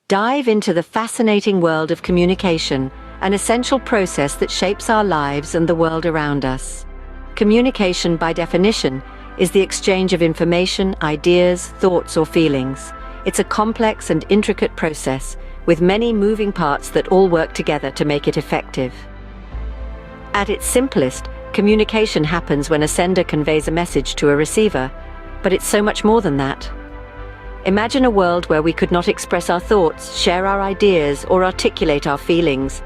dive into the fascinating world of communication, an essential process that shapes our lives and the world around us. Communication, by definition, is the exchange of information, ideas, thoughts, or feelings. It's a complex and intricate process, with many moving parts that all work together to make it effective. At its simplest, communication happens when a sender conveys a message to a receiver, but it's so much more than that. Imagine a world where we could not express our thoughts, share our ideas, or articulate our feelings.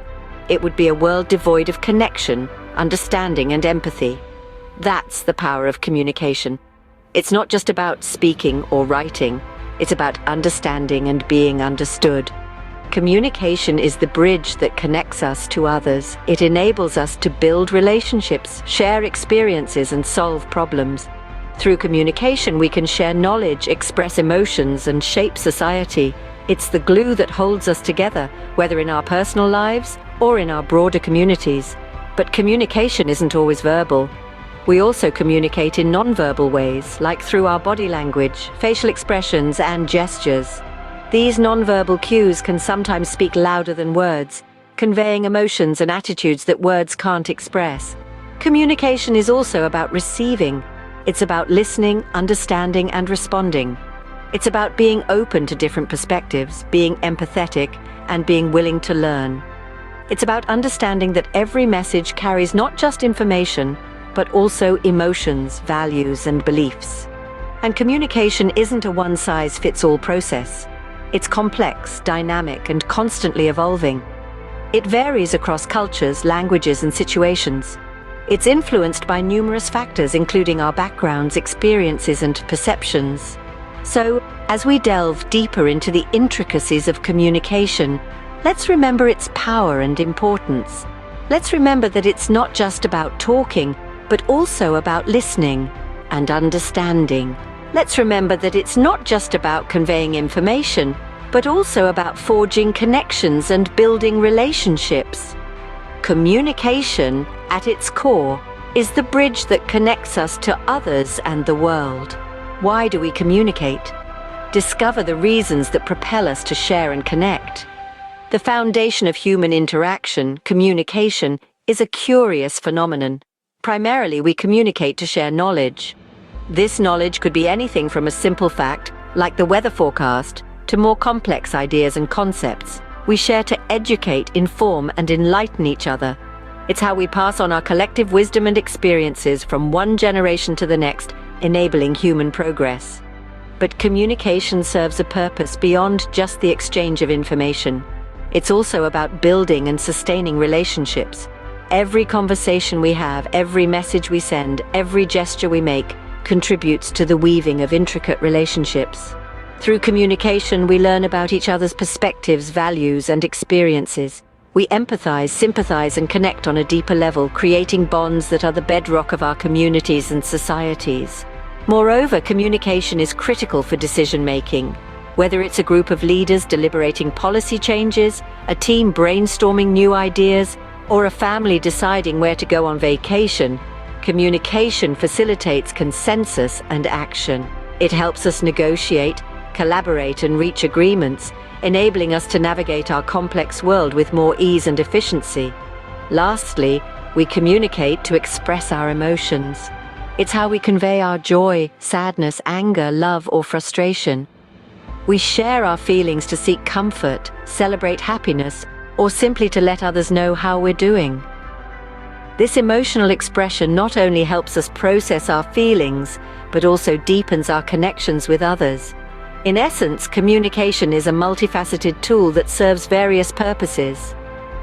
It would be a world devoid of connection, understanding, and empathy. That's the power of communication. It's not just about speaking or writing, it's about understanding and being understood. Communication is the bridge that connects us to others. It enables us to build relationships, share experiences, and solve problems. Through communication, we can share knowledge, express emotions, and shape society. It's the glue that holds us together, whether in our personal lives or in our broader communities. But communication isn't always verbal. We also communicate in non-verbal ways, like through our body language, facial expressions, and gestures. These non-verbal cues can sometimes speak louder than words, conveying emotions and attitudes that words can't express. Communication is also about receiving. It's about listening, understanding, and responding. It's about being open to different perspectives, being empathetic, and being willing to learn. It's about understanding that every message carries not just information, but also emotions, values, and beliefs. And communication isn't a one-size-fits-all process. It's complex, dynamic, and constantly evolving. It varies across cultures, languages, and situations. It's influenced by numerous factors, including our backgrounds, experiences, and perceptions. So, as we delve deeper into the intricacies of communication, let's remember its power and importance. Let's remember that it's not just about talking, but also about listening and understanding. Let's remember that it's not just about conveying information, but also about forging connections and building relationships. Communication, at its core, is the bridge that connects us to others and the world. Why do we communicate? Discover the reasons that propel us to share and connect. The foundation of human interaction, communication, is a curious phenomenon. Primarily, we communicate to share knowledge. This knowledge could be anything from a simple fact, like the weather forecast, to more complex ideas and concepts. We share to educate, inform, and enlighten each other. It's how we pass on our collective wisdom and experiences from one generation to the next, enabling human progress. But communication serves a purpose beyond just the exchange of information. It's also about building and sustaining relationships. Every conversation we have, every message we send, every gesture we make contributes to the weaving of intricate relationships. Through communication, we learn about each other's perspectives, values, and experiences. We empathize, sympathize, and connect on a deeper level, creating bonds that are the bedrock of our communities and societies. Moreover, communication is critical for decision-making. Whether it's a group of leaders deliberating policy changes, a team brainstorming new ideas, or a family deciding where to go on vacation, communication facilitates consensus and action. It helps us negotiate, collaborate, and reach agreements, enabling us to navigate our complex world with more ease and efficiency. Lastly, we communicate to express our emotions. It's how we convey our joy, sadness, anger, love, or frustration. We share our feelings to seek comfort, celebrate happiness, or simply to let others know how we're doing. This emotional expression not only helps us process our feelings, but also deepens our connections with others. In essence, communication is a multifaceted tool that serves various purposes.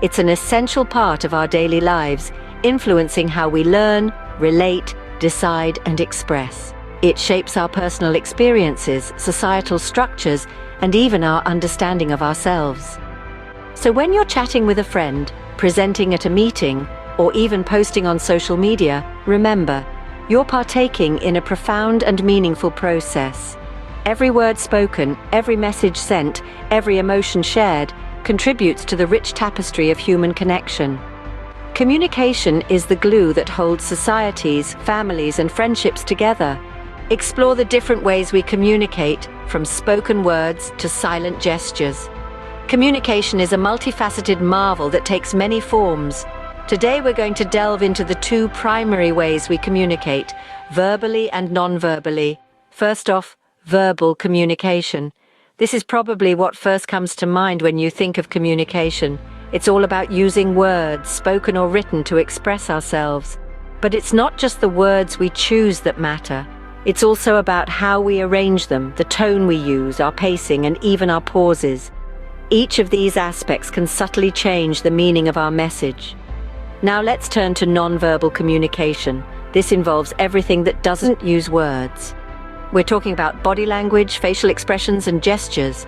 It's an essential part of our daily lives, influencing how we learn, relate, decide, and express. It shapes our personal experiences, societal structures, and even our understanding of ourselves. So when you're chatting with a friend, presenting at a meeting, or even posting on social media, remember, you're partaking in a profound and meaningful process. Every word spoken, every message sent, every emotion shared contributes to the rich tapestry of human connection. Communication is the glue that holds societies, families, and friendships together. Explore the different ways we communicate, from spoken words to silent gestures. Communication is a multifaceted marvel that takes many forms. Today we're going to delve into the two primary ways we communicate, verbally and non-verbally. First off, verbal communication. This is probably what first comes to mind when you think of communication. It's all about using words, spoken or written, to express ourselves. But it's not just the words we choose that matter. It's also about how we arrange them, the tone we use, our pacing, and even our pauses. Each of these aspects can subtly change the meaning of our message. Now let's turn to non-verbal communication. This involves everything that doesn't use words. We're talking about body language, facial expressions, and gestures.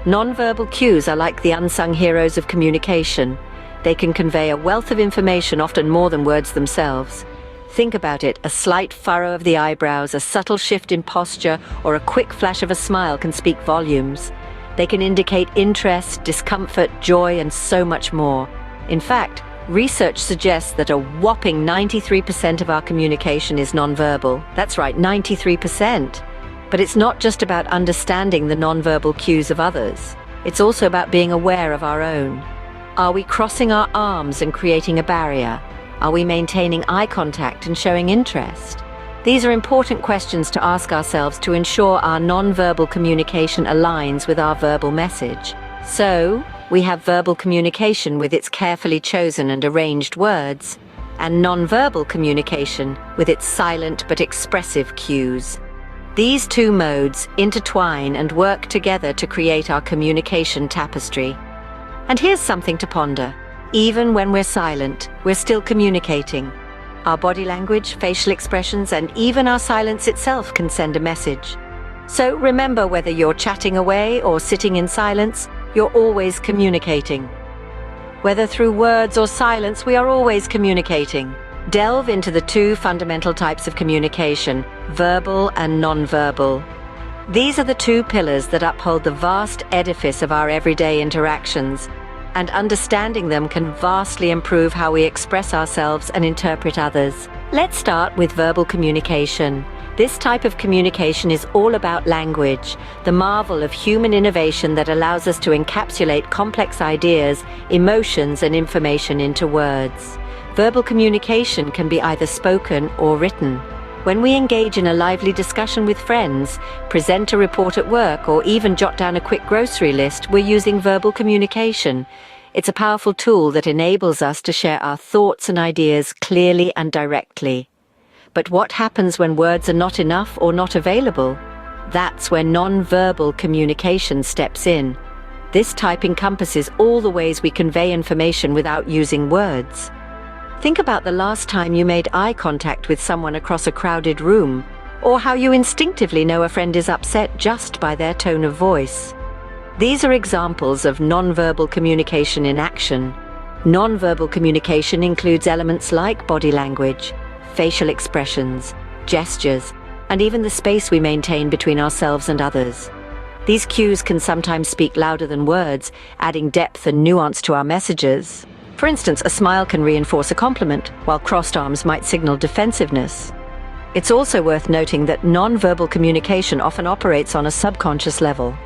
Non-verbal cues are like the unsung heroes of communication. They can convey a wealth of information, often more than words themselves. Think about it, a slight furrow of the eyebrows, a subtle shift in posture, or a quick flash of a smile can speak volumes. They can indicate interest, discomfort, joy, and so much more. In fact, research suggests that a whopping 93% of our communication is nonverbal. That's right, 93%. But it's not just about understanding the nonverbal cues of others. It's also about being aware of our own. Are we crossing our arms and creating a barrier? Are we maintaining eye contact and showing interest? These are important questions to ask ourselves to ensure our nonverbal communication aligns with our verbal message. So, we have verbal communication with its carefully chosen and arranged words, and nonverbal communication with its silent but expressive cues. These two modes intertwine and work together to create our communication tapestry. And here's something to ponder. Even when we're silent, we're still communicating. Our body language, facial expressions, and even our silence itself can send a message. So remember, whether you're chatting away or sitting in silence, you're always communicating. Whether through words or silence, we are always communicating. Delve into the two fundamental types of communication, verbal and non-verbal. These are the two pillars that uphold the vast edifice of our everyday interactions, and understanding them can vastly improve how we express ourselves and interpret others. Let's start with verbal communication. This type of communication is all about language, the marvel of human innovation that allows us to encapsulate complex ideas, emotions, and information into words. Verbal communication can be either spoken or written. When we engage in a lively discussion with friends, present a report at work, or even jot down a quick grocery list, we're using verbal communication. It's a powerful tool that enables us to share our thoughts and ideas clearly and directly. But what happens when words are not enough or not available? That's where non-verbal communication steps in. This type encompasses all the ways we convey information without using words. Think about the last time you made eye contact with someone across a crowded room, or how you instinctively know a friend is upset just by their tone of voice. These are examples of non-verbal communication in action. Non-verbal communication includes elements like body language, facial expressions, gestures, and even the space we maintain between ourselves and others. These cues can sometimes speak louder than words, adding depth and nuance to our messages. For instance, a smile can reinforce a compliment, while crossed arms might signal defensiveness. It's also worth noting that non-verbal communication often operates on a subconscious level.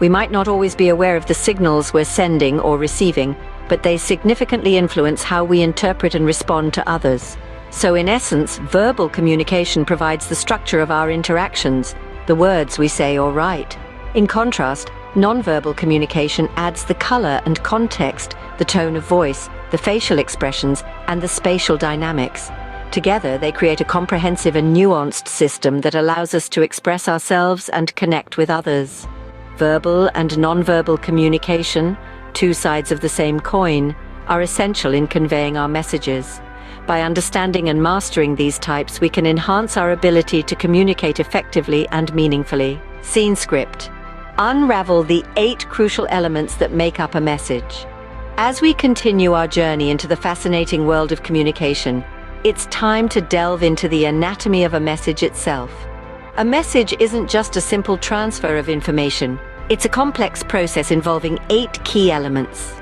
We might not always be aware of the signals we're sending or receiving, but they significantly influence how we interpret and respond to others. So in essence, verbal communication provides the structure of our interactions, the words we say or write. In contrast, non-verbal communication adds the color and context, the tone of voice, the facial expressions, and the spatial dynamics. Together, they create a comprehensive and nuanced system that allows us to express ourselves and connect with others. Verbal and non-verbal communication, two sides of the same coin, are essential in conveying our messages. By understanding and mastering these types, we can enhance our ability to communicate effectively and meaningfully. Scene script. Unravel the 8 crucial elements that make up a message. As we continue our journey into the fascinating world of communication, it's time to delve into the anatomy of a message itself. A message isn't just a simple transfer of information. It's a complex process involving 8 key elements.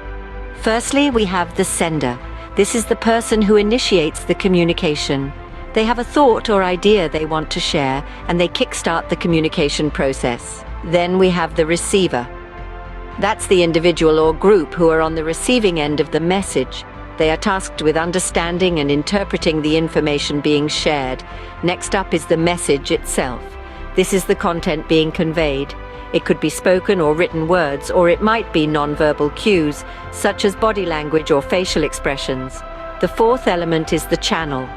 Firstly, we have the sender. This is the person who initiates the communication. They have a thought or idea they want to share, and they kickstart the communication process. Then we have the receiver. That's the individual or group who are on the receiving end of the message. They are tasked with understanding and interpreting the information being shared. Next up is the message itself. This is the content being conveyed. It could be spoken or written words, or it might be nonverbal cues, such as body language or facial expressions. The fourth element is the channel.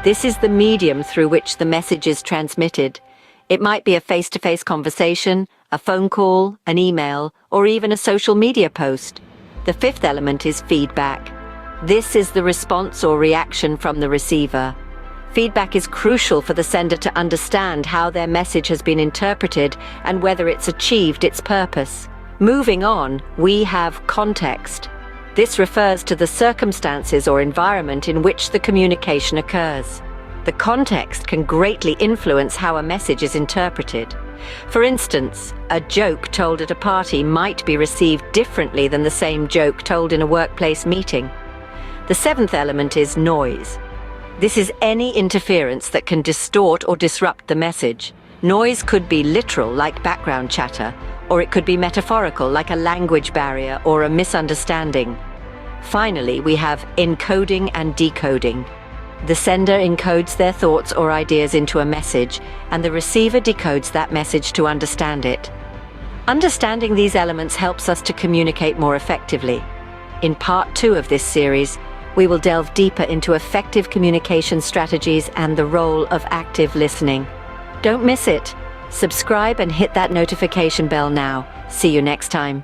This is the medium through which the message is transmitted. It might be a face-to-face conversation, a phone call, an email, or even a social media post. The fifth element is feedback. This is the response or reaction from the receiver. Feedback is crucial for the sender to understand how their message has been interpreted and whether it's achieved its purpose. Moving on, we have context. This refers to the circumstances or environment in which the communication occurs. The context can greatly influence how a message is interpreted. For instance, a joke told at a party might be received differently than the same joke told in a workplace meeting. The seventh element is noise. This is any interference that can distort or disrupt the message. Noise could be literal, like background chatter, or it could be metaphorical, like a language barrier or a misunderstanding. Finally, we have encoding and decoding. The sender encodes their thoughts or ideas into a message, and the receiver decodes that message to understand it. Understanding these elements helps us to communicate more effectively. In part 2 of this series, we will delve deeper into effective communication strategies and the role of active listening. Don't miss it. Subscribe and hit that notification bell now. See you next time.